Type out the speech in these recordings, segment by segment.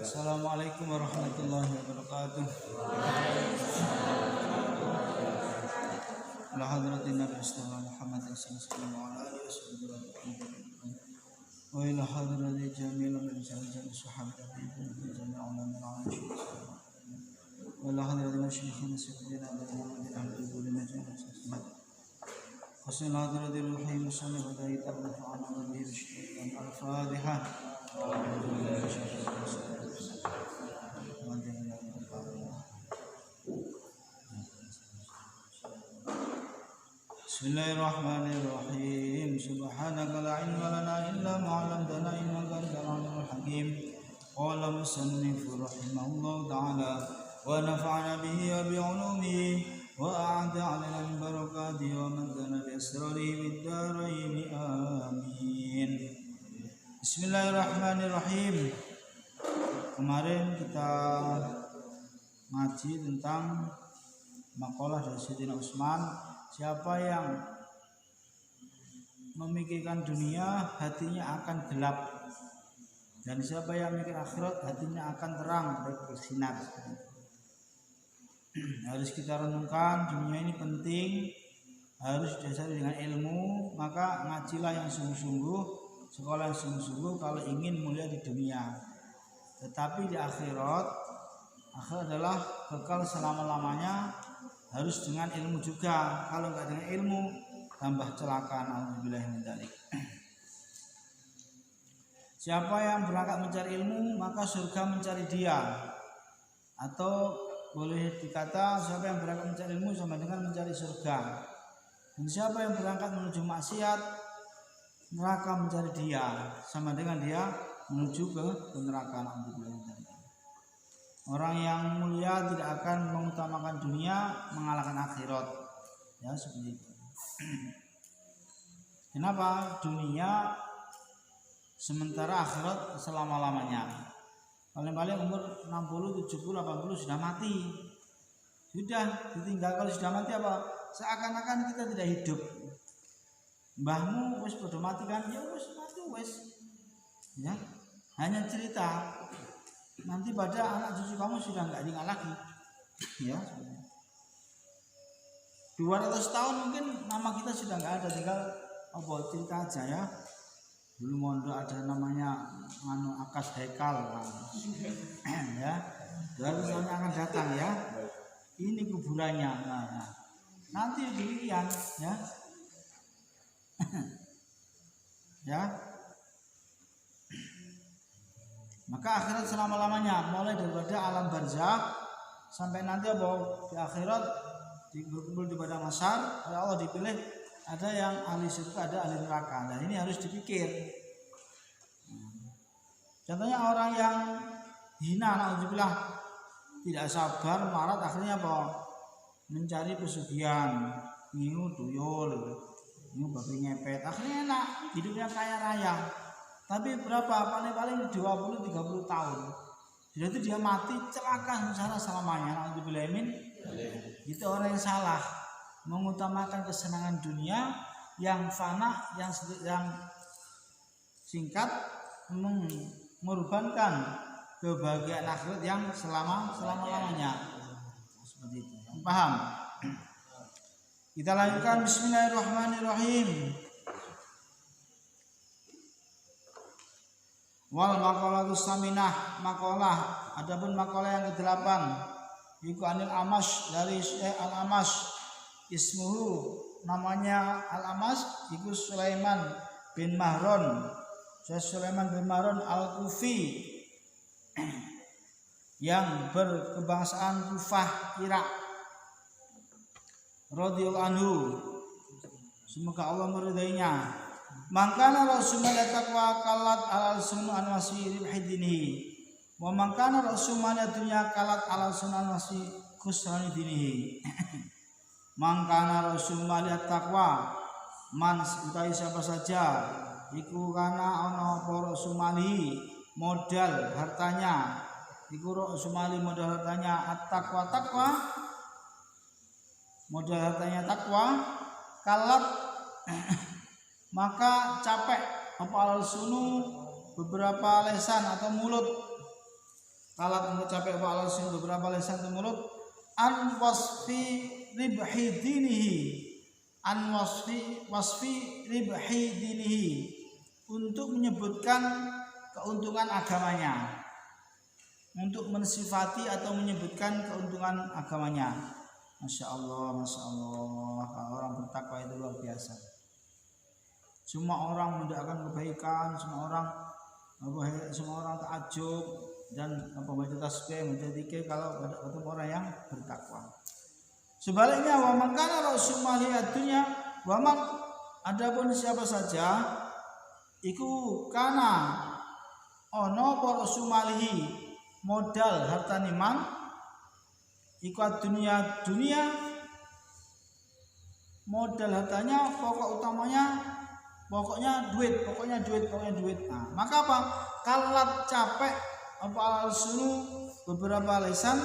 Assalamualaikum warahmatullahi wabarakatuh. Ala hadratin Nabi Muhammad sallallahu alaihi wasallam wa ila hadrati jami'il rijal sahabati jami'an min al-aishin wa ila hadrati masyayikhina sayyidina Muhammadin al-qubul najah وصل حضرة الوحي المصنف وداية الرفعان ربه بشكل الفاتحة. Bismillahirrahmanirrahim. Subhanaka la ilma lana illa ma 'allamtana innaka antal 'alimul hakim. Qala musannifur rahimahullahu ta'ala wa nafa'ana bihi wa bi 'ulumihi wa a'ada 'alaina min barakatihi wa madana bi asrarihi fid dharain amin. Bismillahirrahmanirrahim. Kemarin kita ngaji tentang makalah dari Sayyidina Utsman, siapa yang memikirkan dunia hatinya akan gelap, dan siapa yang mikir akhirat hatinya akan terang bersinar. Harus kita renungkan, dunia ini penting, harus didasari dengan ilmu. Maka ngajilah yang sungguh-sungguh, sekolah yang sungguh-sungguh kalau ingin mulia di dunia. Tetapi di akhirat adalah kekal selama-lamanya, harus dengan ilmu juga. Kalau enggak dengan ilmu tambah celaka. Alhamdulillah min dzalik. Siapa yang berangkat mencari ilmu maka surga mencari dia. Atau boleh dikata siapa yang berangkat mencari ilmu sama dengan mencari surga. Dan siapa yang berangkat menuju maksiat, neraka mencari dia, sama dengan dia menuju ke neraka. Alhamdulillah min dzalik. Orang yang mulia tidak akan mengutamakan dunia mengalahkan akhirat. Ya, seperti itu. Kenapa? Dunia sementara akhirat selama-lamanya. Paling-paling umur 60, 70, 80 sudah mati. Sudah ditinggal. Kalau sudah mati apa? Seakan-akan kita tidak hidup. Mbahmu wis padha mati kan? Ya wis mati wis. Ya. Hanya cerita. Nanti pada anak cucu kamu sudah nggak ingat lagi, ya. 200 tahun mungkin nama kita sudah nggak ada, tinggal cerita aja ya. Dulu mondok ada namanya Akas Haikal, ya. 200 tahun akan datang ya. Ini kuburannya, nah. Nanti demikian, ya. Ya. Maka akhirat selama-lamanya, mulai daripada alam barzakh sampai nanti di akhirat berkumpul di padang mahsyar, oleh Allah dipilih, ada yang ahli surga, ada ahli neraka. Nah, ini harus dipikir. Contohnya orang yang hina, naudzubillah, tidak sabar, marah, akhirnya mencari pesugihan, ngiu tuyul, ngiu babi ngepet, akhirnya enak, hidupnya kaya raya. Tapi berapa? Paling 20-30 tahun. Sudah itu dia mati celaka sengsara selamanya. Alhamdulillah min. Itu orang yang salah, mengutamakan kesenangan dunia yang fana, yang singkat, mengorbankan kebahagiaan akhirat yang selama-lamanya. Seperti itu. Paham? Kita lanjutkan. Bismillahirrahmanirrahim. Wal maqalatus saminah, maqalah. Adapun maqalah yang ke-8 iku anil Amash, dari Al-Amash, ismuhu, namanya Al-Amash iku Sulaiman bin Mahron. Sulaiman bin Mahron Al-Kufi yang berkebangsaan Kufah, Irak. Radhiyallahu anhu, semoga Allah meridainya. Mangkana Rasulullah taqwa kalat alal sunan wasi ribhidinihi wa mangkana Rasulullah dunya kalat alal sunan wasi khusrani dinihi. Mangkana Rasulullah taqwa man utai siapa saja iku kana ana apa Rasulullah modal hartanya, iku Rasulullah modal hartanya at-taqwa, taqwa modal hartanya takwa, kalat maka capek apa al-sunu beberapa lesan atau mulut. Kalat untuk capek apa al-sunu beberapa lesan atau mulut. An wasfi ribhi dinihi, an wasfi ribhi dinihi, untuk menyebutkan keuntungan agamanya, untuk mensifati atau menyebutkan keuntungan agamanya. Masya Allah, orang bertakwa itu luar biasa. Semua orang mendoakan kebaikan, semua orang takjub dan membaca tasbih, membaca zikir kalau ketemu orang yang bertakwa. Sebaliknya, wa man kana Rasulullah dunya waman adapun siapa saja iku kana ono para sumalihi modal hartane man iku dunia modal hartanya pokoknya duit. Nah, maka apa? Kalat capek apa al-sunu beberapa lisan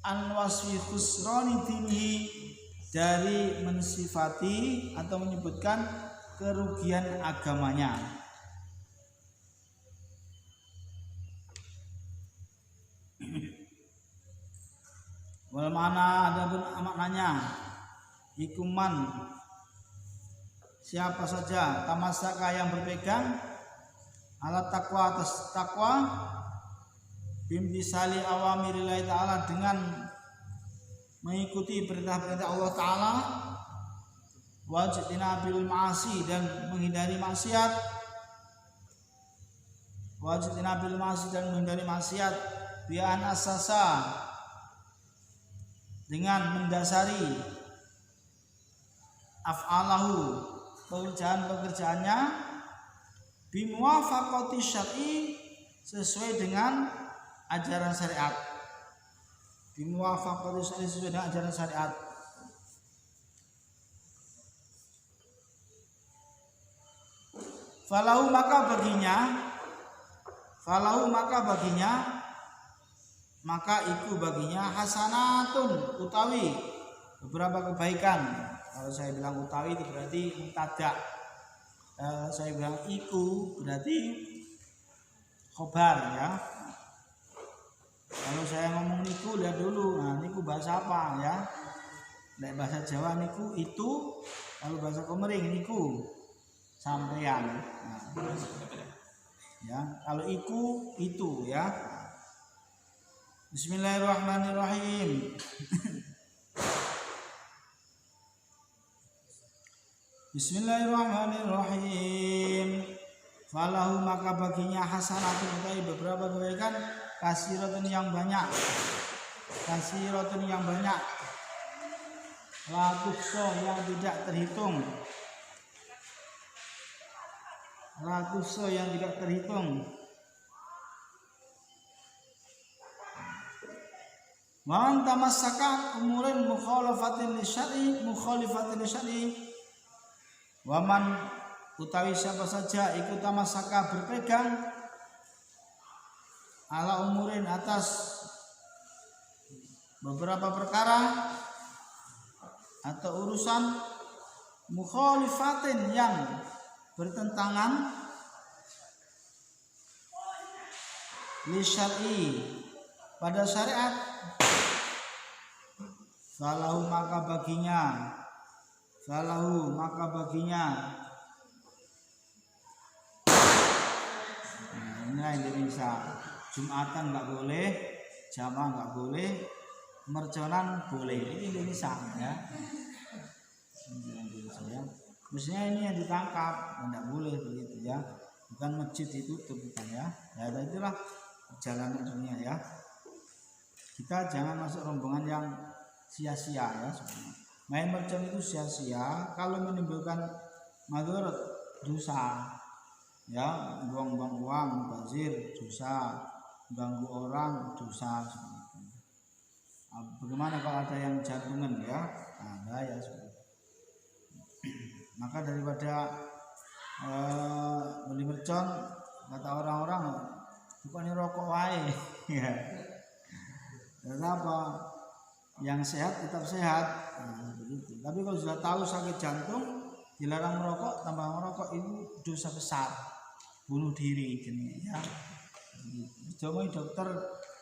an wasfi khusrani dinihi dari mensifati atau menyebutkan kerugian agamanya. Wal mana adapun maknanya ikuman siapa saja tamasaka yang berpegang alat takwa atas takwa bimtisali awamirillahi ta'ala dengan mengikuti perintah-perintah Allah Ta'ala wajibina bil ma'asi dan menghindari maksiat bi'an asasa dengan mendasari af'alahu pekerjaannya bimuwafaqati syar'i sesuai dengan ajaran syariat. Bimuwafaqati syar'i sesuai dengan ajaran syariat. Falahu maka baginya hasanatun utawi beberapa kebaikan. Kalau saya bilang utawi itu berarti mubtada. Kalau saya bilang iku berarti khobar ya. Kalau saya ngomong niku lihat dulu. Nah, niku bahasa apa ya? Nek bahasa Jawa niku itu, kalau bahasa Komering niku sampean. Nah, ya, kalau iku itu ya. Bismillahirrahmanirrahim. Bismillahirrahmanirrahim. Falahu maka baginya hasanatun utawi beberapa kebaikan kasiratun yang banyak. La tukso yang tidak terhitung. Man tamassaka umurin mukhalifatin lisyar'i waman utawi siapa saja ikut tamassaka berpegang ala umurin atas beberapa perkara atau urusan mukhalifatin yang bertentangan lisyar'i pada syariat falahu maka baginya nah, ini Indonesia Jumatan nggak boleh, jamaah nggak boleh, merconan boleh. Ini Indonesia ya. Mestinya ini yang ditangkap, nggak boleh begitu ya. Bukan masjid ditutup bukan ya. Ya itulah perjalanan dunia ya. Kita jangan masuk rombongan yang sia-sia ya. Main mercon itu sia-sia kalau menimbulkan madarat dosa. Ya, buang-buang uang, bazir, dosa, ganggu orang, dosa. Bagaimana kalau ada yang jantungan ya? Nah, ya. Maka daripada beli mercon, kata orang-orang bukannya rokok wae. Ya. Kenapa? Yang sehat tetap sehat. Nah, begitu. Tapi kalau sudah tahu sakit jantung, dilarang merokok, tambah merokok itu dosa besar, bunuh diri jenis ya. Jomoi dokter,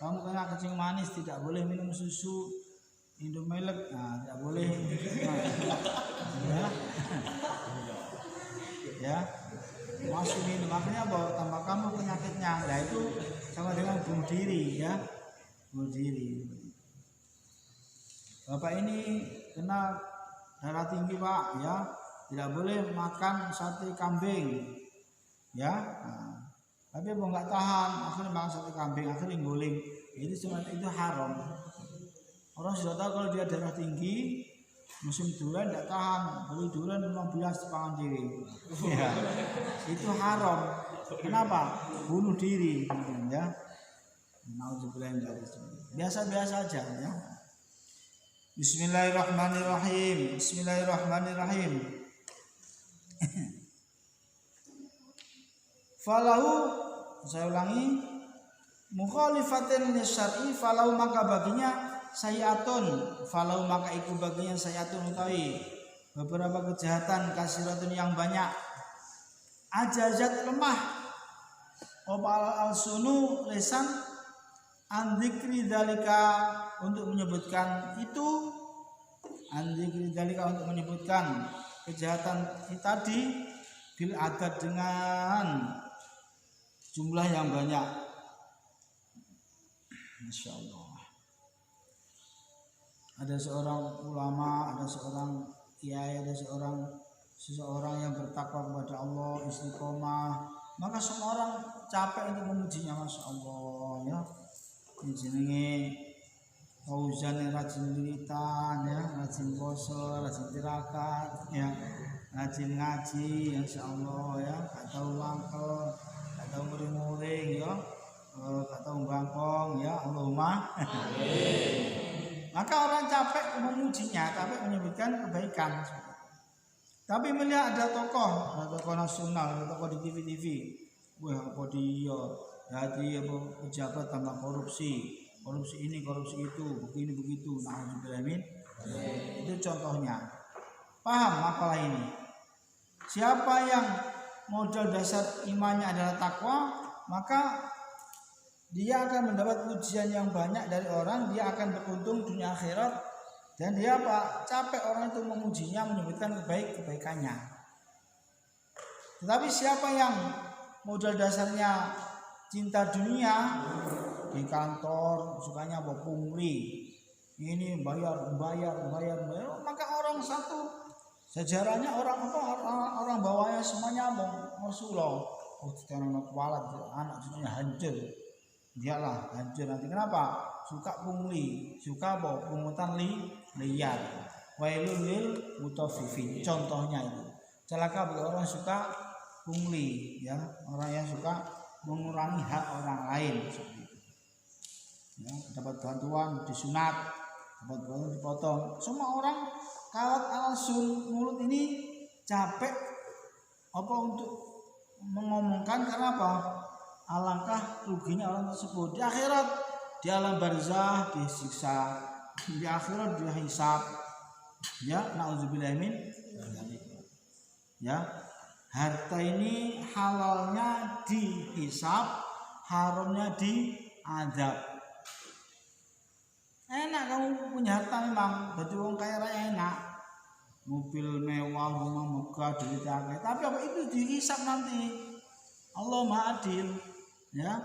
kamu kena kencing manis, tidak boleh minum susu Indomilk, nah, tidak boleh. Ya, masuk minum, makanya bahwa tambah kamu penyakitnya, nah itu sama dengan bunuh diri ya, bunuh diri. Bapak ini kena darah tinggi Pak ya, tidak boleh makan sate kambing ya. Nah, tapi mau nggak tahan akhirnya makan sate kambing, akhirnya guling, itu haram. Orang sudah tahu kalau dia darah tinggi Musim durian tidak tahan, beli durian 15 pangan diri. Ya, itu haram. Kenapa? Bunuh diri, ya. Biasa-biasa aja, ya. Bismillahirrahmanirrahim. Bismillahirrahmanirrahim. Falahu, saya ulangi, mukhalifatin lisyar'i, falahu maka baginya sayatun, falau maka iku baginya sayatun utawi beberapa kejahatan kasiratun yang banyak, ajazat lemah opal al-sunu lisan andikri dalika untuk menyebutkan itu, andikri dalika untuk menyebutkan kejahatan tadi bil adad dengan jumlah yang banyak. Masya Allah. Ada seorang ulama, ada seorang kiai, ada seseorang yang bertakwa kepada Allah, istiqomah, maka semua orang capek untuk memujinya. Masya Allah, ya. Ini jenenge Fauzan yang rajin wiritan, ya, rajin poso, rajin tirakat, ya, rajin ngaji, Insya Allah, ya, gak tahu mangkel, gak tahu muring-muring, ya, gak tahu bangkong, ya, Allahumma amin. Maka orang capek memujinya, capek menyebutkan kebaikan. Tapi melihat ada tokoh nasional, ada tokoh di TV, wah apa dia, jadi pejabat tambah korupsi ini, korupsi itu, begini begitu. Nah, itu contohnya. Paham makalah ini? Siapa yang modal dasar imannya adalah takwa, maka dia akan mendapat pujian yang banyak dari orang, dia akan beruntung dunia akhirat, dan dia capek orang itu memujinya, menyebutkan kebaikannya. Tetapi siapa yang modal dasarnya cinta dunia, di kantor sukanya pungli, ini bayar, maka orang satu sejarahnya orang bawahnya semuanya Rasulullah, anak cucunya hancur. Dialah hancur nanti. Kenapa? Suka pungli, suka pungutan liar. Wailul lil mutaffifin. Contohnya itu. Celaka bagi orang suka pungli, ya, orang yang suka mengurangi hak orang lain seperti itu. Ya, dapat bantuan disunat, dapat bantuan dipotong. Semua orang kawat al-sun mulut ini capek untuk mengomongkan, karena apa? Alangkah ruginya orang tersebut. Di akhirat, di alam barzah disiksa, di akhirat dia hisab, ya, na'udzubillah min, ya. Harta ini halalnya dihisab, haramnya diadab. Enak kamu punya harta memang, berarti orang kaya raya enak, mobil mewah, rumah megah, duit akeh. Tapi apa itu dihisab nanti? Allah Maha Adil, ya.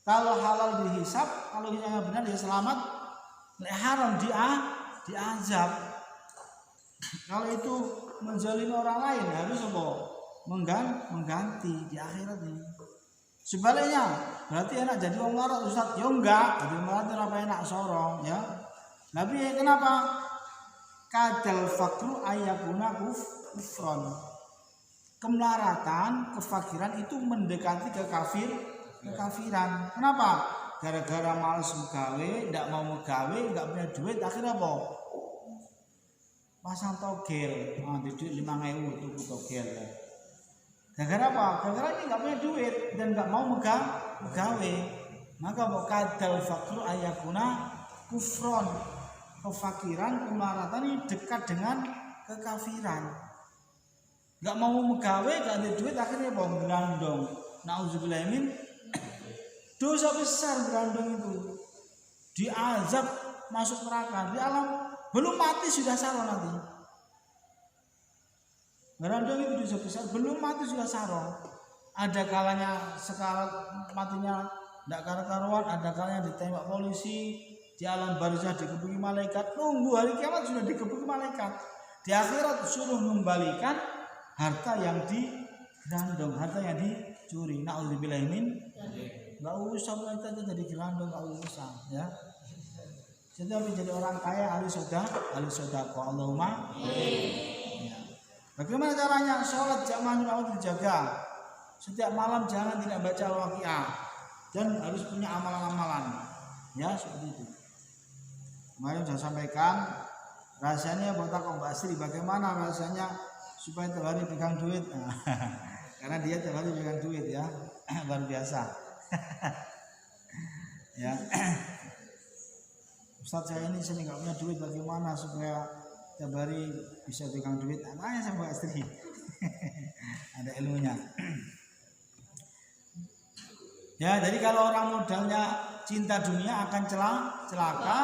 Kalau halal dihisab, kalau yang benar dia selamat, haram diazab. Kalau itu menzalimi orang lain, harus apa? Mengganti di akhirat ini. Sebaliknya, berarti enak jadi orang marah, Ustaz? Ya enggak, jadi marah itu apa enak sorong, ya. Tapi kenapa? Kadal fakru ayakuna kufron. Kemelaratan, kefakiran itu mendekati kekafiran. Kenapa? Gara-gara malas megawe, tidak mau megawe, nggak punya duit, akhirnya apa? Pasang togel, duit 5.000 tuku togel. Gara-gara apa? Gara-gara ini nggak punya duit dan nggak mau megawe. Maka mau kadal fakru ayakuna kufron. Kefakiran, kemelaratan ini dekat dengan kekafiran. Gak mau megawe, gak ada duit, akhirnya apa? Berandong. Na'udzubillah min. Dosa besar berandong itu. Diazab, masuk neraka. Di alam belum mati sudah sarong nanti. Berandong itu dosa besar, belum mati sudah sarong. Ada kalanya sekarat matinya tidak karu-karuan, ada kalanya ditembak polisi, di alam barzah dikebuki malaikat. Nunggu hari kiamat sudah dikebuki malaikat. Di akhirat suruh mengembalikan harta yang digerandong, harta yang dicuri. Na'udzubillah min. Enggak usah kita jadi gerandong, enggak usah, ya. Setiap menjadi orang kaya ahli sedekah. Allahumma ya. Bagaimana caranya? Sholat jamaah itu dijaga. Setiap malam jangan tidak baca Al-Waqiah dan harus punya amalan-amalan. Ya, seperti itu. Kemarin saya sampaikan rasanya buat aku Mbak Sri, bagaimana rasanya supaya tiap hari pegang duit. Karena dia tiap hari pegang duit ya. Luar biasa. Ya. Ustaz saya ini sering nggak punya duit, bagaimana supaya tiap hari bisa pegang duit? Tanya sama Mbak Sri. Ada ilmunya. Ya, jadi kalau orang modalnya cinta dunia akan celaka,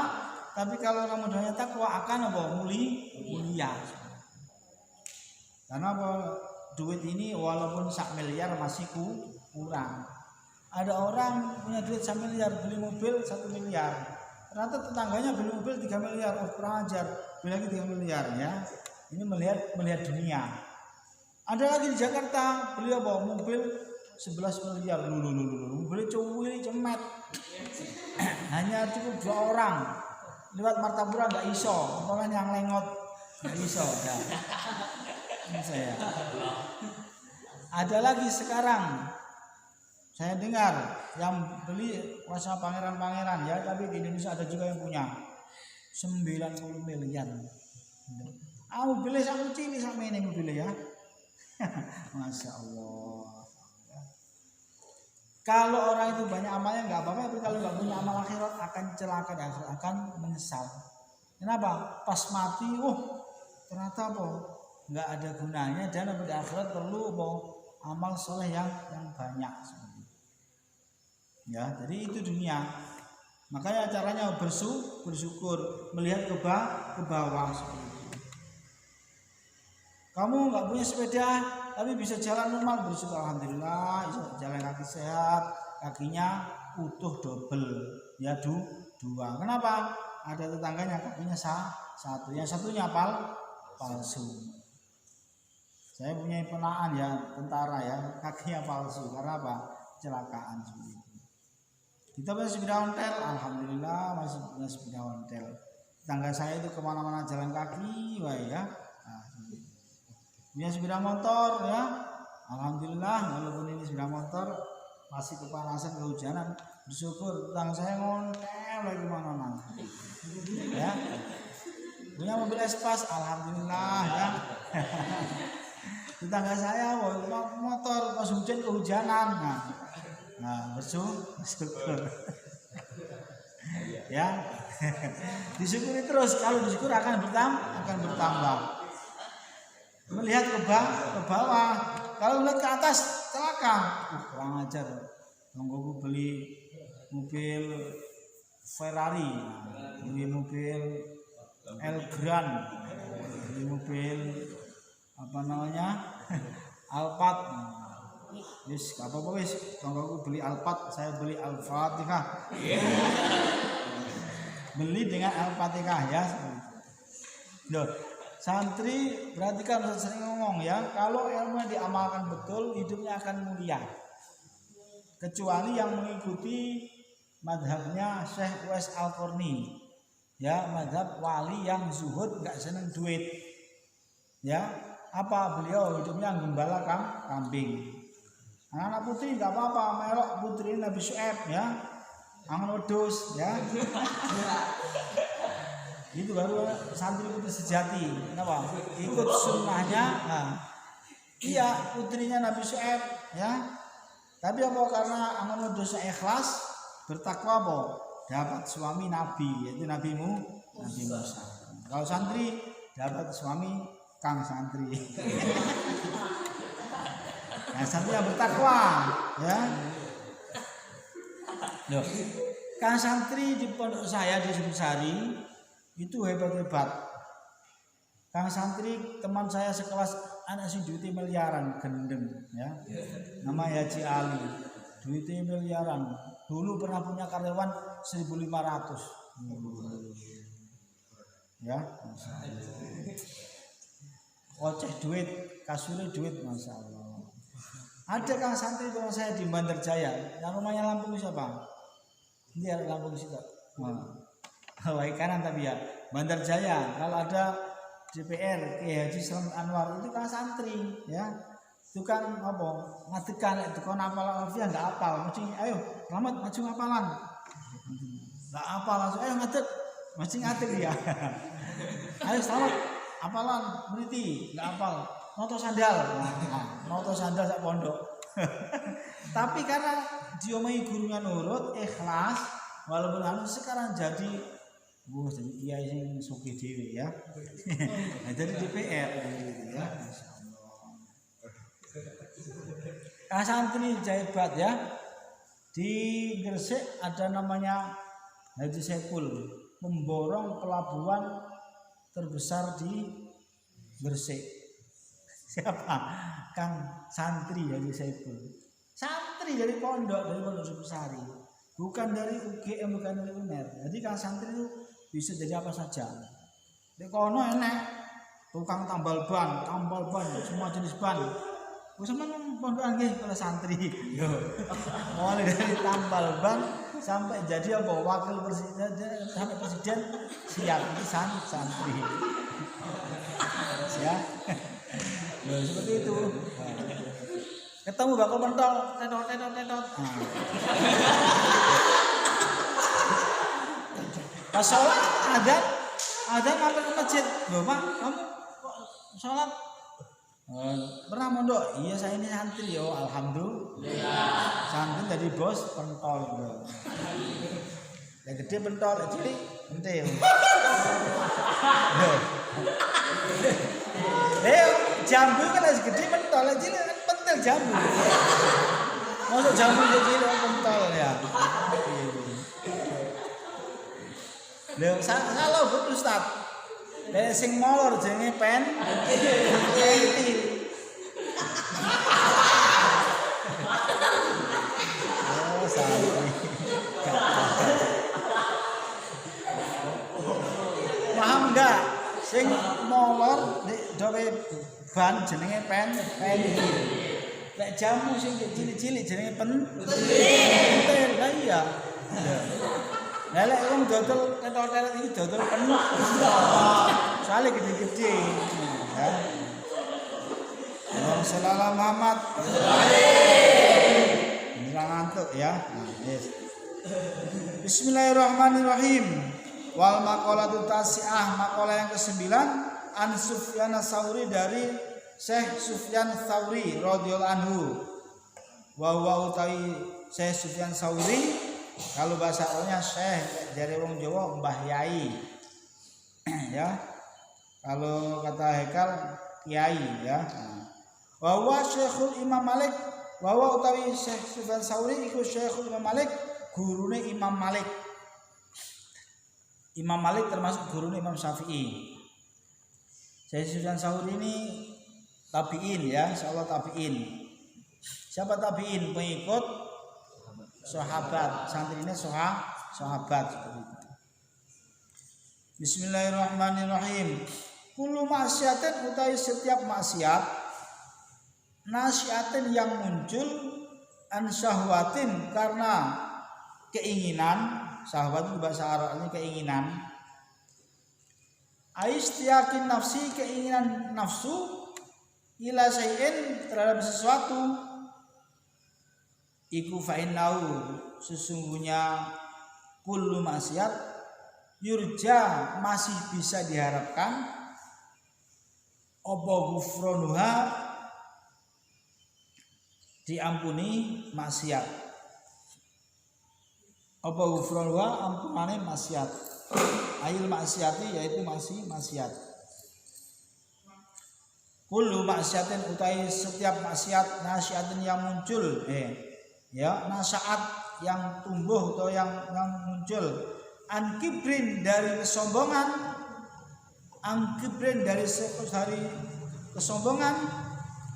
tapi kalau orang modalnya takwa akan apa? Mulia. Karena apa? Duit ini walaupun 1 miliar masih kurang. Ada orang punya duit 1 miliar, beli mobil 1 miliar. Ternyata tetangganya beli mobil 3 miliar, kurang ajar, beli lagi 3 miliar ya. Ini melihat dunia. Ada lagi di Jakarta beli apa? Mobil 11 miliar. Mobil cuwili cemet. Hanya cukup 2 orang. Lewat Martapura enggak iso, orang yang lengot enggak iso ya. Ini saya. Ada lagi sekarang saya dengar yang beli kuasa pangeran-pangeran ya, tapi di Indonesia ada juga yang punya 90 miliar. Mobilnya sama cilik sama ini mobilnya ya. Masya Allah. Kalau orang itu banyak amalnya nggak apa-apa, tapi kalau nggak punya amal akhirat akan celaka dan akan menyesal. Kenapa? Pas mati, ternyata apa? Nggak ada gunanya dan di akhirat perlu amal soleh yang banyak. Ya, jadi itu dunia. Makanya caranya bersyukur, melihat ke bawah. Kamu nggak punya sepeda, tapi bisa jalan normal, bersyukur alhamdulillah, jalan kaki sehat, kakinya utuh double, ya 2. Kenapa? Ada tetangganya kakinya 1, yang satunya palsu. Saya punya ponakan ya, tentara ya, kakinya palsu. Karena apa? Kecelakaan seperti itu. Kita punya sepeda ontel, alhamdulillah masih punya sepeda ontel. Tetangga saya itu kemana-mana jalan kaki, ya. Punya sepeda motor ya, alhamdulillah walaupun ini sepeda motor masih kepanasan kehujanan, bersyukur tetangga saya ngontel lagi mana-mana ya. Punya mobil Espas, alhamdulillah ya. Tetangga saya motor pas hujan kehujanan, nah bersyukur ya. Disyukuri terus, kalau disyukur akan bertambah. Melihat ke bawah, kalau melihat ke atas celaka. Kurang ajar. Tunggu beli mobil Ferrari, beli mobil Elgrand, beli mobil Alphard. Wis apa-apa wis, tunggu beli Alphard, saya beli Al-Fatihah. Beli dengan Al-Fatihah ya. Loh. Santri perhatikan, Ustaz sering ngomong ya, kalau ilmu diamalkan betul hidupnya akan mulia. Kecuali yang mengikuti madhabnya Syekh Uwais Al-Qarni, ya, madhab wali yang zuhud nggak seneng duit. Ya, apa beliau hidupnya gembala kambing. Anak putri nggak apa-apa, melok putri Nabi Syuaib ya, amal wedhus ya. Itu baru santri putri sejati. Kenapa? Ikut sunnahnya. Iya, putrinya Nabi Syuaib ya. Tapi apa? Karena amal dosa ikhlas, bertakwa apa? Dapat suami Nabi, yaitu Nabi Musa. Kalau santri dapat suami Kang Santri. Nah, santri yang bertakwa ya. Loh, Kang Santri di pondok saya di Sumsari itu hebat-hebat. Kang Santri teman saya sekelas anak si duitnya miliaran gendeng ya. Nama Haji Ali. Duitnya miliaran. Dulu pernah punya karyawan 1.500. Ya. Oceh duit, kasurnya duit, masya Allah. Ada Kang Santri teman saya di Bandarjaya, yang rumahnya Lampung siapa? Dia Lampung situ. Wai kanan tapi ya Bandar Jaya kalau ada DPR Kiai Haji Slamet Anwar itu kan santri ya. Itu kan apa? Ngadekan itu kon apal alfiah enggak apal. Mesti ayo Rahmat maju ngapalan. Enggak apal langsung ayo ngadeg. Mesti ngadeg ya. Ayo Slamet apalan meniti enggak apal. Noto sandal. Noto sandal sak pondok. Tapi karena diomongi gurunya nurut, ikhlas, walaupun sekarang jadi jadi kiai sing sugih dhewe ya. Nah, jadi DPR ya. Masyaallah. Santri Jaibat ya. Di Gresik ada namanya Haji Saiful, pemborong pelabuhan terbesar di Gresik. Siapa? Kang santri Haji Saiful. Santri dari Pondok Sari. Bukan dari UGM, bukan dari UNER. Jadi Kang santri itu bisa jadi apa saja. Di kono enek tukang tambal ban, semua jenis ban. Wis sampeyan pondokan nggih kalau santri. Yo. Mulai dari tambal ban sampai jadi apa wakil presiden sampai presiden siap itu santri. Ya. Loh, seperti itu. Ketemu bakal mentol, tetot. Pas sholat ada mampir ke masjid. Loh Pak, kamu kok sholat? Pernah mondok? Iya saya ini santri yo, alhamdulillah. Santri jadi bos pentol. Yang gede pentol, yang cilik pentil. Jambu kan harus gede pentol, yang cilik kan pentil jambu. Masuk jambu jadi cilik pentol ya. Lho, salah betul Ustaz. Lek sing molor jenenge pentil. Oh, santri. Paham enggak? Sing molor nek gawe ban jenenge pentil. Lek jamu sing cilik-cilik jenenge pentil. Lah iya. Lelek wong dodol tetot-tetot iki dodol penuh. Soale gede-gede. Ya. Allahumma shalli ala Muhammad. Ini ngantuk ya. Yes. Bismillahirrahmanirrahim. Wal maqalatu tasi'ah, maqalah yang ke-9 An Sufyan Ats-Tsauri dari Syekh Sufyan Ats-Tsauri radhiyallahu anhu. Wa huwa utawi Syekh Sufyan Ats-Tsauri kalau bahasa Arabnya Syekh, dari wong Jawa Mbah Yai. Ya. Kalau kata Hekal Kiai ya. Wa huwa Syekhul Imam Malik, wa huwa utawi Syekh Sufyan Ats-Tsauri iku Syekhul Imam Malik, gurune Imam Malik. Imam Malik termasuk gurune Imam Syafi'i. Syekh Sufyan Ats-Tsauri ini tabi'in ya, insyaallah tabi'in. Siapa tabi'in? Pengikut sahabat, santri ini sahabat seperti itu. Bismillahirrahmanirrahim. Kullu maksiatin utai setiap maksiat nasiatin yang muncul an syahwatin karena keinginan. Syahwat itu bahasa Arabnya keinginan. Aistiyakin nafsi, keinginan nafsu ila syai'in terhadap sesuatu. Iku fa'innahu, sesungguhnya kullu maksiat yurja masih bisa diharapkan apa ghufranuha diampuni maksiat. Apa ghufranuha ampunane maksiat. Ail maksiati yaitu masih maksiat. Kullu maksiatin utai setiap maksiat nasiatin yang muncul ya nasaat yang tumbuh atau yang muncul an kibrin dari kesombongan, an kibrin dari kesombongan.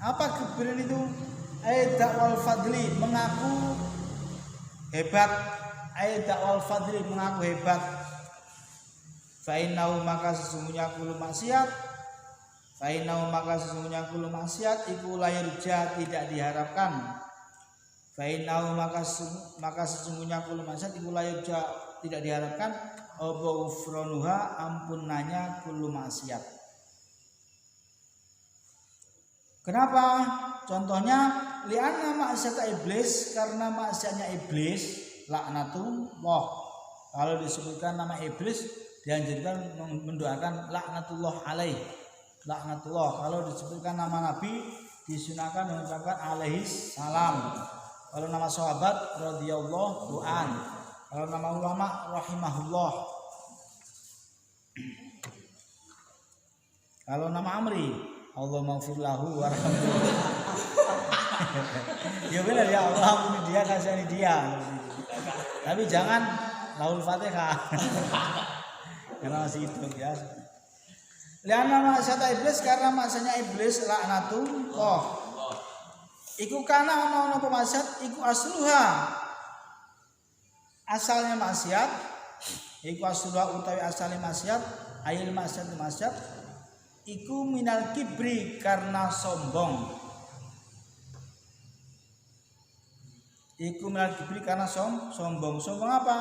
Apa kibrin itu? Dakwal fadli, mengaku hebat. Dakwal fadli, mengaku hebat. Fa innahu, maka sesungguhnya kullu maksiat, fa innahu, maka sesungguhnya kullu maksiat iku la yurja, tidak diharapkan. Fa innahu, maka sesungguhnya kullu maksiat iku la yurja, tidak diharapkan apa ghufranuha ampunannya kullu maksiat. Kenapa? Contohnya li'anna maksiat iblis, karena maksiatnya iblis laknatullah. Kalau disebutkan nama iblis dianjurkan mendoakan laknatullah alaih. Laknatullah. Kalau disebutkan nama nabi disunahkan mengucapkan alaihi salam. Kalau nama sahabat radhiyallahu an. Kalau nama ulama rahimahullah. Kalau nama Amri, Allah maghfir lahu warhamhu. Ya benar ya, Allah ampuni dia, kasihani dia. Tapi jangan laul Fatihah. Karena masih itu ya. Lianna maksiat iblis, karena maksanya iblis laknatullah. Iku kana ana maksiat iku asluha. Asalnya maksiat iku asluha utawi asale maksiat, ayil maksiat iku minal kibri, karena sombong. Iku minal kibri, karena sombong. Sombong apa?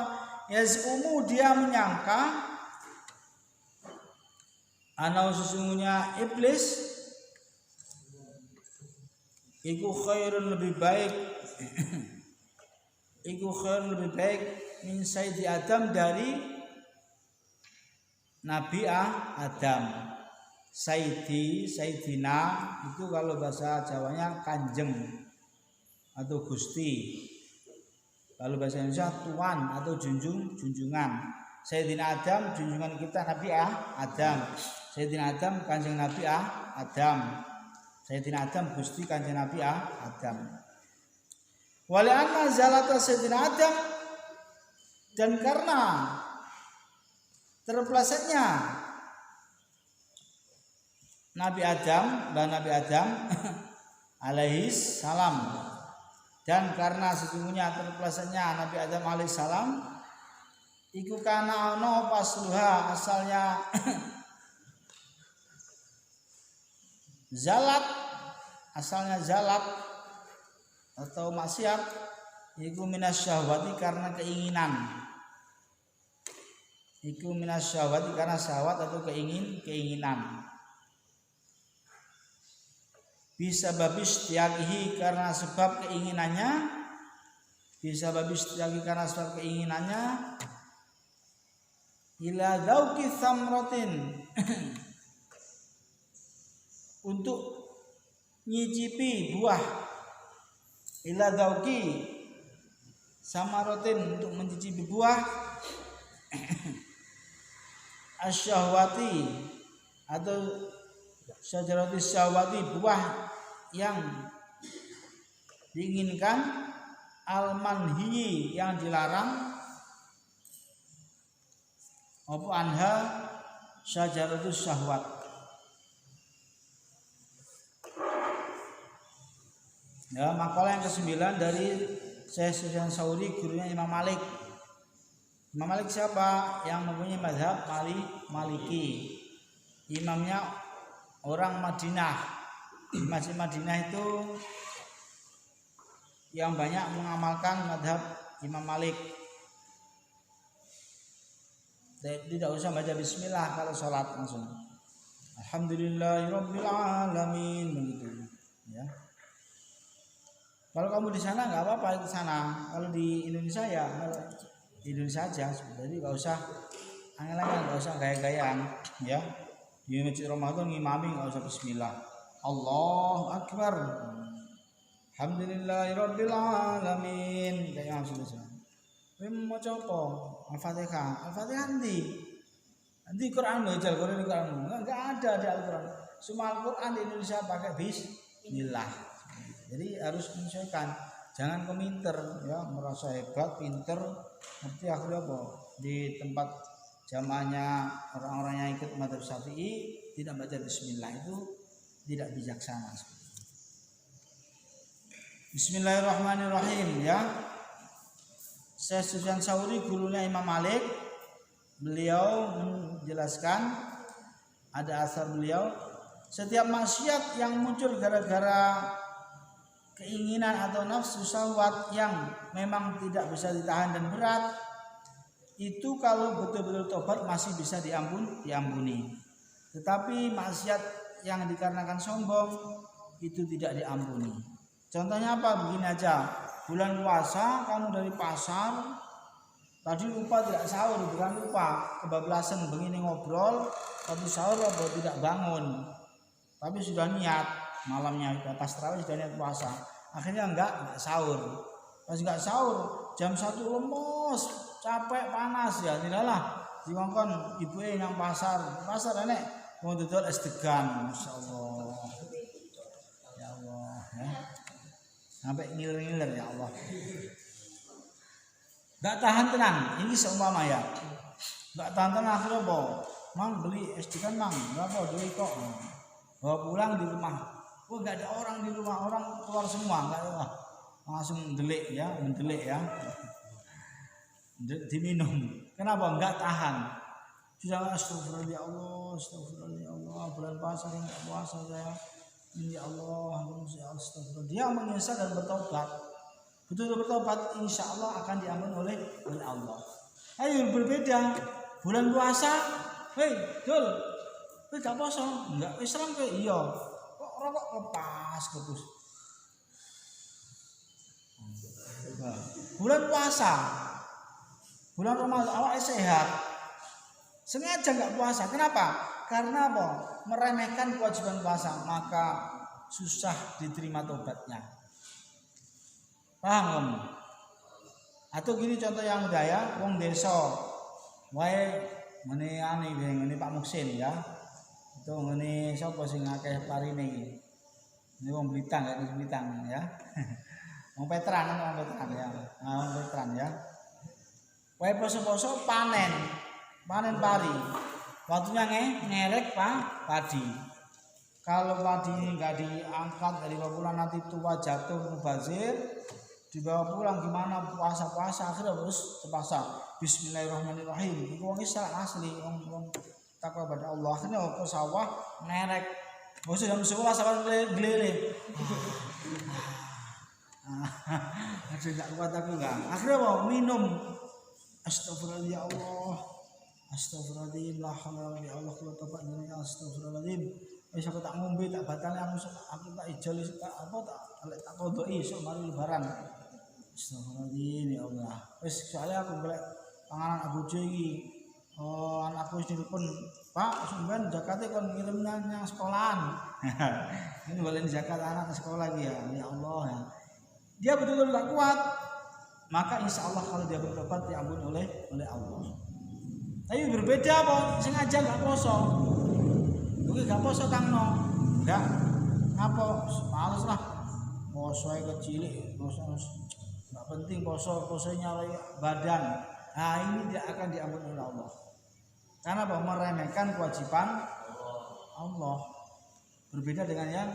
Yaz'umu, dia menyangka ana sesungguhnya iblis iku khairun, lebih baik iku khairun, lebih baik min sayyidi Adam, dari Nabi Adam. Sayyidina itu kalau bahasa Jawanya kanjeng atau gusti. Kalau bahasa Indonesia tuan atau junjungan. Sayyidina Adam, junjungan kita Nabi Adam. Sayyidina Adam, kanjeng Nabi Adam. Sayyidina Adam, gusti kanjeng Nabi Adam. Wali'anna zalata Sayyidina Adam, dan karena terpelesetnya Nabi Adam, Nabi Adam alaihi salam, dan karena sesungguhnya terpelesetnya Nabi Adam alaihi salam, iku kana ana pasluha, asalnya zalat, asalnya zalat atau maksiat, iku minasyahwati, karena keinginan. Iku minasyahwati, karena syahwat atau keinginan. Bisa babis tiagihi, karena sebab keinginannya. Bisa babis tiagihi, karena sebab keinginannya. Ila dzauqi thamratin, untuk nyicipi buah. Ila dzauqi samaratin, untuk mencicipi buah. Asyahwati, atau syajaratis syahwati, buah yang diinginkan. Al-manhi, yang dilarang. Apa anha syajaratus syahwat. Ya, makalah yang ke-9 dari Syekh Sufyan Tsauri, gurunya Imam Malik. Imam Malik siapa? Yang mempunyai mazhab Maliki. Imamnya orang Madinah. Masjid Madinah itu yang banyak mengamalkan mazhab Imam Malik. Tidak usah baca bismillah kalau sholat, langsung alhamdulillahirabbil alamin, begitu ya. Kalau kamu di sana nggak apa-apa, di sana. Kalau di Indonesia ya di Indonesia aja. Jadi nggak usah angel-angel, nggak usah gaya-gayaan ya. Di masjid Ramadan ngimami nggak usah bismillah. Allahu Akbar. Alhamdulillahirabbil alamin. Kayak sudah. Kowe maca apa? Al-Fatihah. Al-Fatihah nanti Quran lho, jal Quran enggak ada di Al-Quran. Semua Al-Quran di Indonesia pakai bismillah. Jadi harus menyesuaikan. Jangan keminter ya, merasa hebat, pinter, ngerti akhirnya apa? Di tempat jamaahnya orang-orang yang ikut mazhab Syafi'i tidak baca bismillah, itu tidak bijaksana. Bismillahirrahmanirrahim ya. Syekh Sufyan Tsauri, gurunya Imam Malik, beliau menjelaskan, ada asar beliau, setiap maksiat yang muncul gara-gara keinginan atau nafsu syahwat yang memang tidak bisa ditahan dan berat, itu kalau betul-betul tobat masih bisa diampuni. Tetapi maksiat yang dikarenakan sombong itu tidak diampuni. Contohnya apa? Begini aja. Bulan puasa kamu dari pasar tadi lupa tidak sahur, bukan lupa, kebablasan begini ngobrol, tapi sahur apa tidak bangun. Tapi sudah niat malamnya pas tarawih sudah niat puasa. Akhirnya enggak sahur. Pas enggak sahur jam 1 lemes, capek, panas ya tidaklah dikongkon ibu yang pasar enek mau dodol es degan, masyaallah. Ya Allah ya. Sampai ngiler-ngiler ya Allah. Enggak tahan tenang, ini seumpama ya. Enggak tahan tenang akhirnya apa? Mang beli es degan mang, berapa duit kok. Bawa pulang di rumah. Oh enggak ada orang di rumah, orang keluar semua, enggak ada. Langsung mendelik ya. Diminum. Kenapa? Enggak tahan. Sudah astagfirullah ya Allah, bulan puasa enggak puasa saya. Ya Allah, astagfirullah. Dia menyesal dan bertobat. Betul bertobat, insya Allah akan diampuni oleh Allah. Ayo berbeda. Bulan puasa, Dul, gak puasa? Enggak, Islam kayak iya. Kok rokok lepas terus? Bulan puasa, bulan Ramadan awak sehat, sengaja nggak puasa. Kenapa? Karena apa? Meremehkan kewajiban puasa, maka susah diterima tobatnya. Paham kamu? Atau gini contoh yang mudah ya, wong desa, wae ngene Pak Muksin ya, itu ngene sapa sing akeh parine iki? Ini wong Blitar ya. Wong Petran ya. Wong Petran ya. Wae poso-poso panen pari. Waktunya ngerek padi. Kalau padi enggak diangkat dari bulan nanti tua jatuh mubazir, dibawa pulang gimana puasa akhirnya harus terpaksa bismillahirrahmanirrahim. Iku wong Islam asli wong takwa pada Allah. Akhirnya ke sawah ngerek. Bos jam 11 sampai glele. Aduh gak kuat aku enggak. Akhirnya mau minum. Astagfirullahaladzim ya Allah. Astagfirullahaladzim la haula wala Allah kula tobat jenenge astagfirullahaladzim. Wis aku tak ngombe tak batale aku tak ijol tak kodoi esuk mari lebaran. Astagfirullahaladzim ya Allah. Wis soalnya aku golek panganan abojo iki. Oh, anakku wis nelpon, Pak, sampean zakate kon ngirimnya nang sekolahan. Ini boleh zakat anak ke sekolah lagi ya. Ya Allah ya. Dia betul-betul tak kuat. Maka insya Allah kalau dia bertobat diampuni oleh Allah. Tapi berbeda apa? Sengaja enggak poso. Oke, enggak poso Kang No. Enggak. Apa? Males lah. Poso kecil, poso enggak penting posonya badan. Nah, ini tidak akan diampuni oleh Allah. Karena apa? Meremehkan kewajiban Allah. Berbeda dengan yang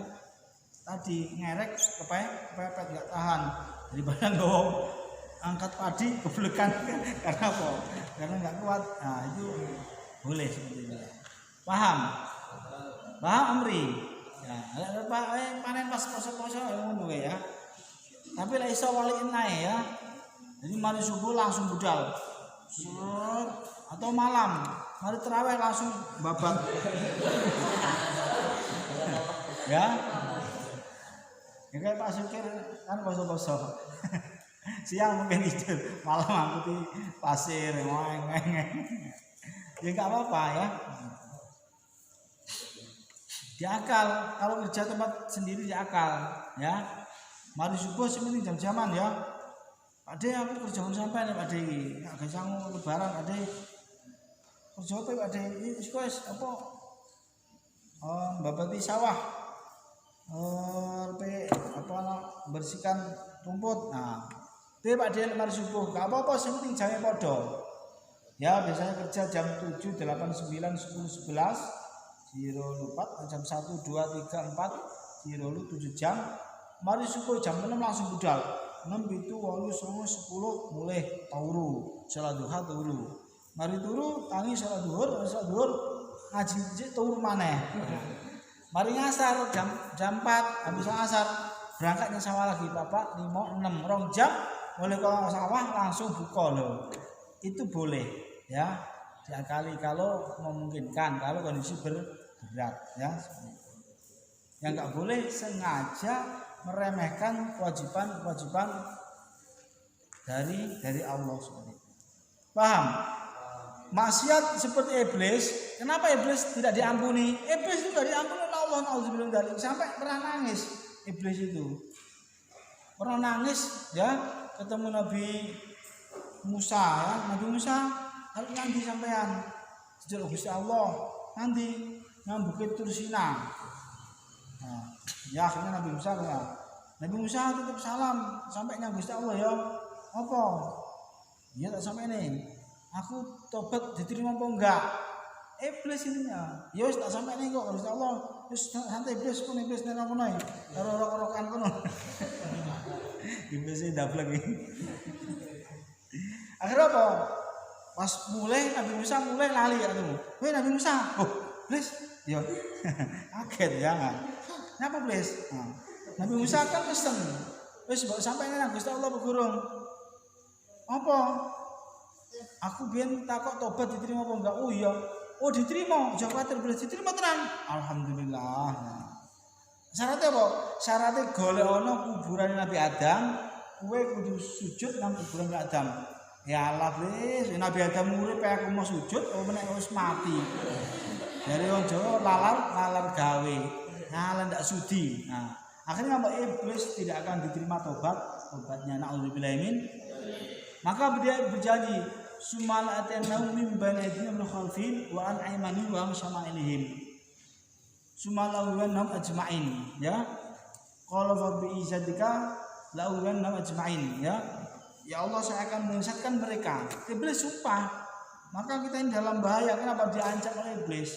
tadi ngerek kepepet enggak tahan daripada nggawa angkat padi keblekan karena apa? Karena enggak kuat. Nah, itu boleh seperti itu. Paham Amri? Ya, panen pas poso-poso ngono ya. Tapi lek iso waliin nae ya. Jadi mari subuh langsung budal. Atau malam, mari terawih langsung babat. Ya. Ya kayak Pak Sukir kan poso-poso. Siang mungkin tidur, malam angkuti pasir, ngeng. Ya enggak apa-apa ya. Diakal, kalau kerja tempat sendiri diakal, ya. Mari subuh sementing jam-jaman ya. Pak De aku kerja sampai nih Pak De, agak sanggup lebaran Pak De. Kerja apa Pak De? Wis apa? Babati sawah. Bersihkan rumput. Nah, Pak De mari subuh, enggak apa-apa sing penting jame padha. Ya, biasanya kerja jam 7, 8, 9, 10, 11, 04, jam 1, 2, 3, 4, 07 jam. Mari subuh jam 6 langsung budal. 6, 7, 8, 9, 10 mulai turu, salat duha turu. Mari turu tangi salat duhur ngaji turu maneh. Mari ngasar jam 4 habis asar berangkatnya sawah lagi Bapak 5, 6 2 jam mulai kalau sawah langsung buka lho. itu boleh ya, diakali kalau memungkinkan, kalau kondisi berat ya. Yang nggak boleh sengaja meremehkan kewajiban dari Allah SWT. Paham? Maksiat seperti iblis, kenapa iblis tidak diampuni? Iblis juga diampuni oleh Allah, nauzubillah, sampai pernah nangis iblis itu. Pernah nangis ya, ketemu Nabi Musa ya, Nabi Musa harus nanti sampean sejak Gusti Allah nanti nang Bukit Tursina. Nah, ya akhirnya Nabi Musa tetap salam sampai nang Gusti Allah ya. Apa? Ya tak sampai nih. Aku tobat diterima apa enggak? Iblis ini ya. Ya wis tak sampai nih kok Gusti Allah. Wis santai iblis pun iblis nang kono ya. Karo rok-rokan kono. Iblis dablek iki. Akhirnya apa? Pas mulai Nabi Musa mulai lali ya ketemu. Weh Nabi Musa, oh iblis, yo, kaget ya. Kenapa iblis? Nah, Nabi Musa kan pesen, wes bawa sampai nang Gusti Allah begurung. Apa? Aku biyen takok tobat diterima apa enggak? Oh iya, oh diterima. Jangan khawatir iblis diterima tenan. Alhamdulillah. Nah, syaratnya apa? Syaratnya golek ana kuburan Nabi Adam, kowe kudu sujud nang kuburan Nabi Adam. Ya Allah wis Nabi Adam urip aku mau sujud oh menek wis mati. Dari wong Jawa lalar gawe. Nah, ndak sudi. Nah, akhirnya Mbak Iblis tidak akan diterima tobatnya naudzubillah min. Maka dia berjanji sumal atanahu min baini aydihim min khalfin wa an aymanihim wa shama'ilihim. Sumalahu wa nam ajma'in ya. Qala fa bi izzatika la wa nam ajma'in ya. Ya Allah saya akan menyesatkan mereka. Iblis sumpah. Maka kita ini dalam bahaya. Kenapa diancam oleh iblis?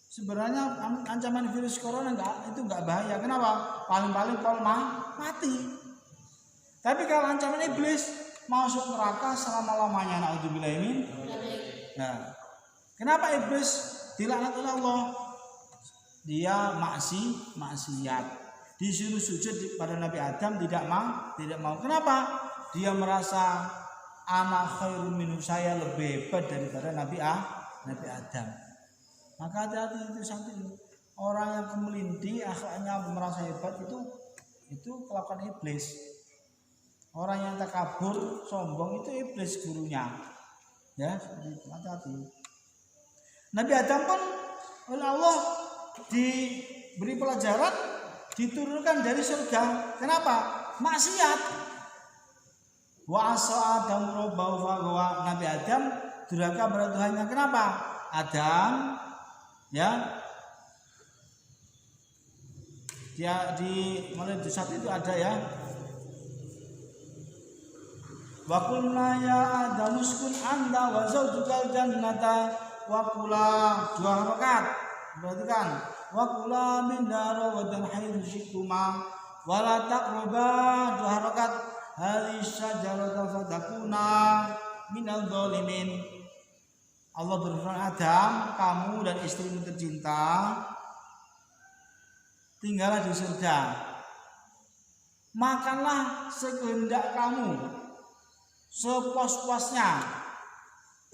Sebenarnya ancaman virus corona itu enggak bahaya. Kenapa? Paling-paling mati. Tapi kalau ancaman iblis masuk neraka selama-lamanya naudzubillah min. Nah, kenapa iblis dilaknat oleh Allah? Dia maksiat. Disuruh sujud pada Nabi Adam tidak mau. Kenapa? Dia merasa anak khairun minhu, saya lebih hebat daripada Nabi Adam. Maka hati-hati itu sampai orang yang kemelindi akhirnya merasa hebat itu kelakuan iblis. Orang yang takabur, sombong itu iblis gurunya. Ya, hati-hati. Nabi Adam pun oleh Allah diberi pelajaran, diturunkan dari surga. Kenapa? Maksiat. Wa asa Adam rabbahu fa Nabi Adam durhaka pada Tuhannya. Kenapa? Adam ya dia di mulai di saat itu ada ya wa qulna ya Adam uskun anta wa zawjukal jannata wa kula, dua rakaat berarti kan wa kula min darawatin haitsu syi'tuma wa la taqraba, dua rakaat hadhihi syajarata fatakuna minal dzalimin. Allah berfirman, Adam, kamu dan istrimu tercinta tinggallah di surga. Makanlah sekehendak kamu, sepuas-puasnya.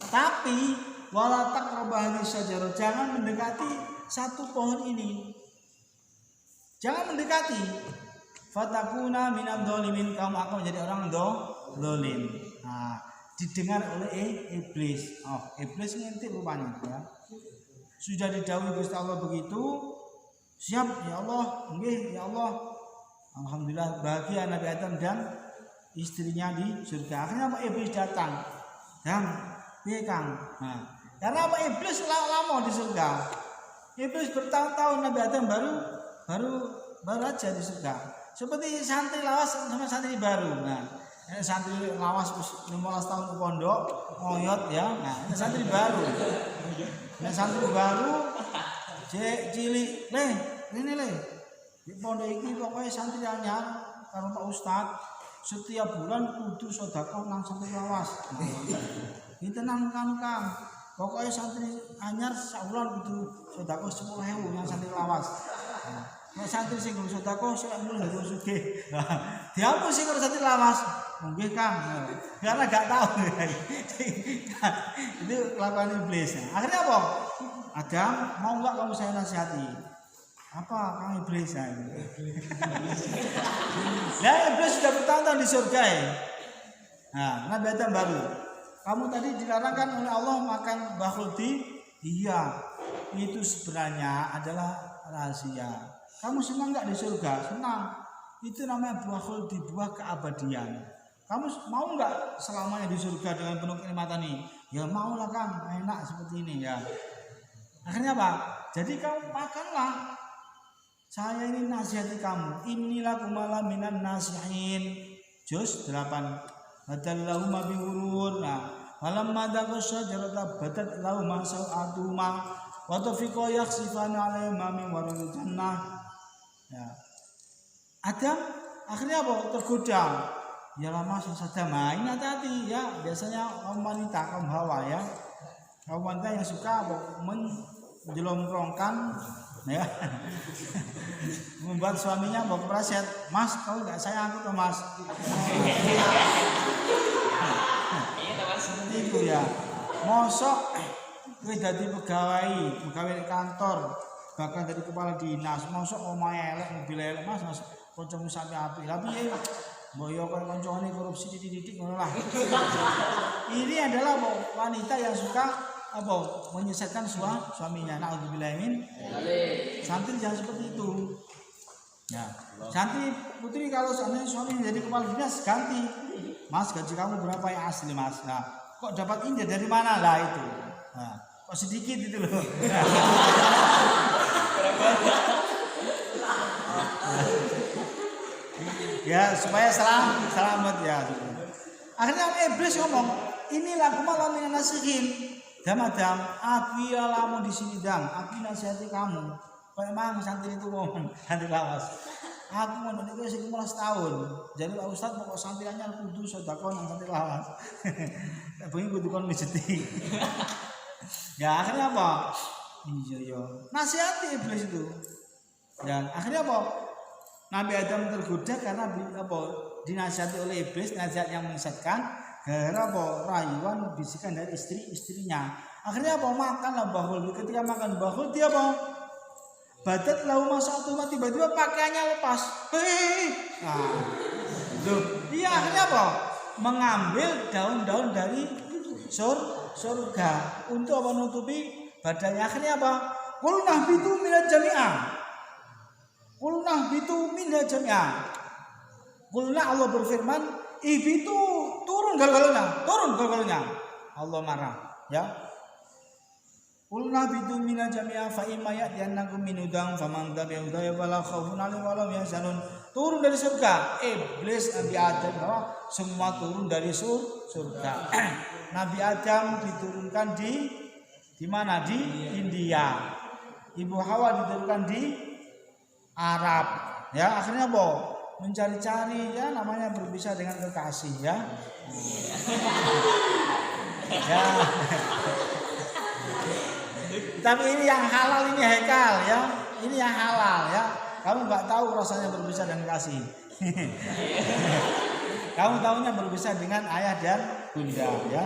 Tapi wala taqrabu hadhihi syajarah, jangan mendekati satu pohon ini. Jangan mendekati. Fatakuna minadh dhalimin, kamu akan menjadi orang zalim. Nah, didengar oleh iblis. Oh, iblis ngintip rupanya ya. Sudah didhawuhi Gusti Allah begitu, siap ya Allah, nggih ya Allah. Alhamdulillah bahagia Nabi Adam dan istrinya di surga. Akhirnya Pak Iblis datang. Dan piye Kang? Nah, karena Pak Iblis lama di surga. Iblis bertahun-tahun, Nabi Adam baru aja di surga. Seperti santri lawas sama santri baru. Nah, santri lawas 15 tahun ke pondok, ngoyot ya. Nah, ini santri baru. Nah, santri baru cilik, ini di pondok ini pokoknya santri anyar karo Pak Ustad setiap bulan kudu sedekah nang santri lawas. Nah, ini tenang Kang. Pokoknya santri anyar sabulan kudu sedekah 10.000 nang santri lawas. Nah, Nek santri sing ngurus sedekah sik mulih dadi sugih. Dihapus sing ngurus santri lawas. Nggih Kang. Karena gak tahu. Itu kelakuan iblis. Akhirnya apa? Adam, mau enggak kamu saya nasihati? Apa Kang iblis ya? Nah, iblis sudah bertahun-tahun di surga ya. Nah, Nabi Adam baru. Kamu tadi dilarang kan oleh Allah makan buah khuldi? Iya. Itu sebenarnya adalah rahasia. Kamu senang enggak di surga? Senang. Itu namanya buah khuldi, buah keabadian. Kamu mau enggak selamanya di surga dengan penuh kenikmatan ini? Ya mau lah Kang, enak seperti ini ya. Akhirnya apa? Jadi kamu makanlah. Saya ini nasihati kamu. Inilah kumala minan nasihin. Juz 8. Badallahuma biwurur. Nah, falamma daqa syajarata badat lahuma sawatuma wa tafiqa yakhsifana 'alaihima min waril jannah. Ya. Adam akhirnya apa? Tergoda. Ya lama saja main hati-hati ya. Biasanya kaum wanita, kaum hawa ya. Kaum wanita yang suka menjelongkrongkan ya. Membuat suaminya bawa keperaset. Mas, kau enggak sayang aku tuh Mas. Seperti itu ya. Mosok kowe dadi pegawai di kantor, bahkan dari kepala dinas, mosok omahe elek, mobil elek Mas, kancamu sampe apik. Lah piye? Boyo kok kancane korupsi titik-titik ngono lah. Ini adalah wanita yang suka apa? Menyesatkan suaminya. Nauzubillah min. Santri jangan seperti itu. Ya. Santri putri kalau seandainya suami jadi kepala dinas ganti. Mas, gaji kamu berapa yang asli Mas? Nah, kok dapat ini dari mana lah itu? Nah, kok sedikit itu loh. Ya supaya selamat ya. Akhirnya iblis ngomong, inilah kumalah minan nasihin. Dam, aku ya lama di sini dam, aku nasihati kamu. Kayak mang santri itu ngomong, santri lawas. Aku mau nanti sih 15 tahun. Jadi Pak Ustaz pokok santri anyar kudu sedekah nang santri lawas. Bengi kudu kon mesti. Ya akhirnya apa? Iya. Nasihati iblis itu. Dan akhirnya apa? Nabi Adam tergoda karena dinasihati oleh iblis, nasihat yang menyesatkan. Gara-gara apa? Rayuan bisikan dari istrinya. Akhirnya apa? Makanlah bahul. Ketika makan bahul dia apa? Badat lau masatu mati tiba-tiba pakaiannya lepas. Nah, iya akhirnya apa? Mengambil daun-daun dari surga untuk menutupi badannya. Akhirnya apa? Qulnah bitu minal jami'ah. Qulnah bitu minal jami'ah. Qulnah Allah berfirman, "Ibitu turun gal-galnya." Allah marah, ya. Qulna bidu mina jami'a fa imma ya'tiyannakum min hudang faman tabi'a hudaya fala khaufun 'alaihim wa lahum yahzanun. Turun dari surga. Iblis Nabi Adam semua turun dari surga. Nabi Adam diturunkan di mana? Di India. Ibu Hawa diturunkan di Arab. Ya, akhirnya mencari-cari ya namanya berpisah dengan kekasih ya. Ya. Tapi ini yang halal, ini hekal ya. Ini yang halal ya. Kamu nggak tahu rasanya berpisah dengan kasih. Kamu tahunya berpisah dengan ayah dan bunda ya.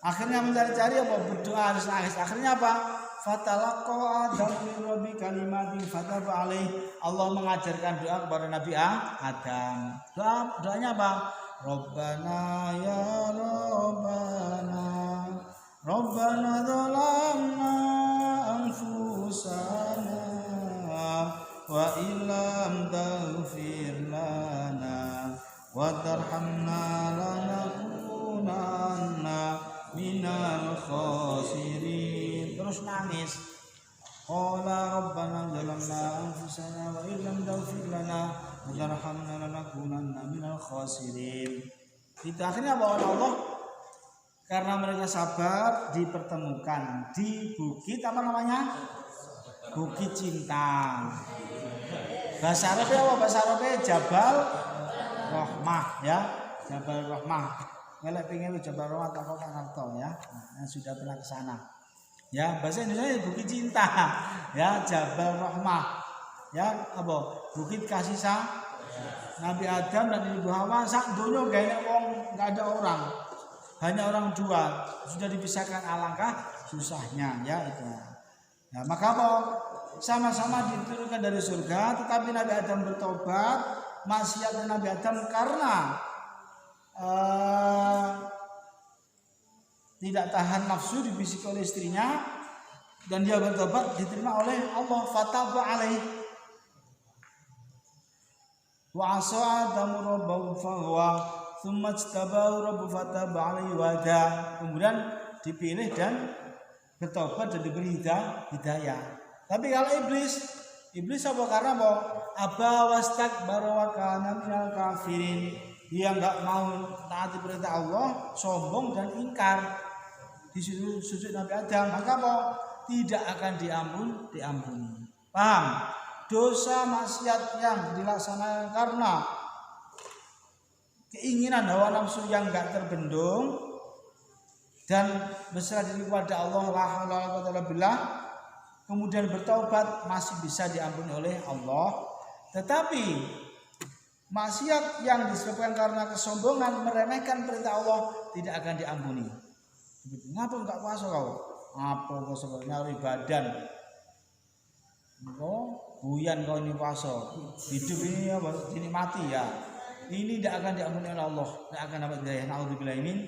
Akhirnya mencari-cari berdoa harus nangis. Akhirnya apa? Fatalaqa Adam min rabbi kalimatin fataba alaih. Allah mengajarkan doa kepada Nabi Adam. Doanya apa? Rabbana ya Rabbana dhalamna anfusana wa illam taghfir lana wa tarhamna lanakunanna minal khasirin. Terus nangis. Qala rabbana dhalamna anfusana wa illam taghfir lana wa tarhamna lanakunanna minal khasirin. Itu akhirnya bahwa Allah karena mereka sabar dipertemukan di bukit apa namanya? Bukit Cinta. Bahasa Arabnya apa? Bahasa Arabnya Jabal Rahmah ya. Jabal Rahmah. Ngelek pengen Jabal Rahmah atau Kanarto ya. Nah, sudah pernah ke sana. Ya, bahasa Indonesia Bukit Cinta. Ya, Jabal Rahmah. Ya, apa? Bukit kasih Nabi Adam dan Ibu Hawa sak donya enggak ada orang. Hanya orang dua. Sudah dipisahkan, alangkah susahnya ya itu. Nah, maka apa? Sama-sama diturunkan dari surga, tetapi Nabi Adam bertobat, maksiat Nabi Adam karena tidak tahan nafsu dibisik oleh istrinya dan dia bertobat diterima oleh Allah, fataba alaih. Wa asa adamu rabbahu faghwa thumma ijtabahu rabbuhu fataba alaihi wa hada. Kemudian dipilih dan bertobat dan diberi hidayah. Tapi kalau iblis apa? Karena apa? Aba wastakbara wa kana minal kafirin. Dia enggak mau taati perintah Allah, sombong dan ingkar. Di sujud Nabi Adam, maka apa? Tidak akan diampuni. Paham? Dosa maksiat yang dilaksanakan karena keinginan hawa nafsu yang enggak terbendung dan berserah diri kepada Allah, la haula wala quwwata illa billah, kemudian bertaubat masih bisa diampuni oleh Allah. Tetapi maksiat yang disebabkan karena kesombongan, meremehkan perintah Allah, tidak akan diampuni. Ngapa enggak puasa kau? Apa kau sebenarnya nyari badan? Kau buyan kau ini puasa. Hidup ini apa? Ini mati ya. Ini tidak akan diampuni oleh Allah. Tidak akan dapat hidayah. Nauzubillah min.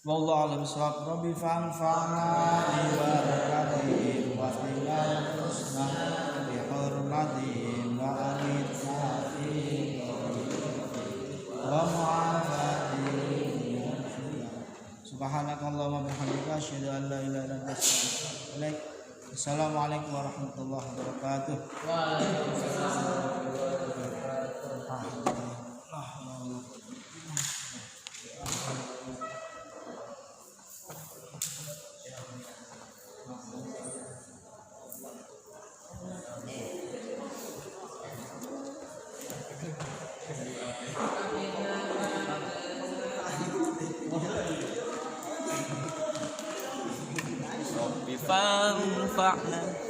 Wallahu a'lam bishawab. Rabbi fanfa'na bi barakatihi wa bil husna bi hurmatihi wa amitna fi wa mu'afatihi. Subhanakallahumma bihamdika asyhadu an la ilaha illa anta astaghfiruka wa atubu ilaik. Assalamualaikum warahmatullahi wabarakatuh. Waalaikumsalam warahmatullahi wabarakatuh. فانفعنا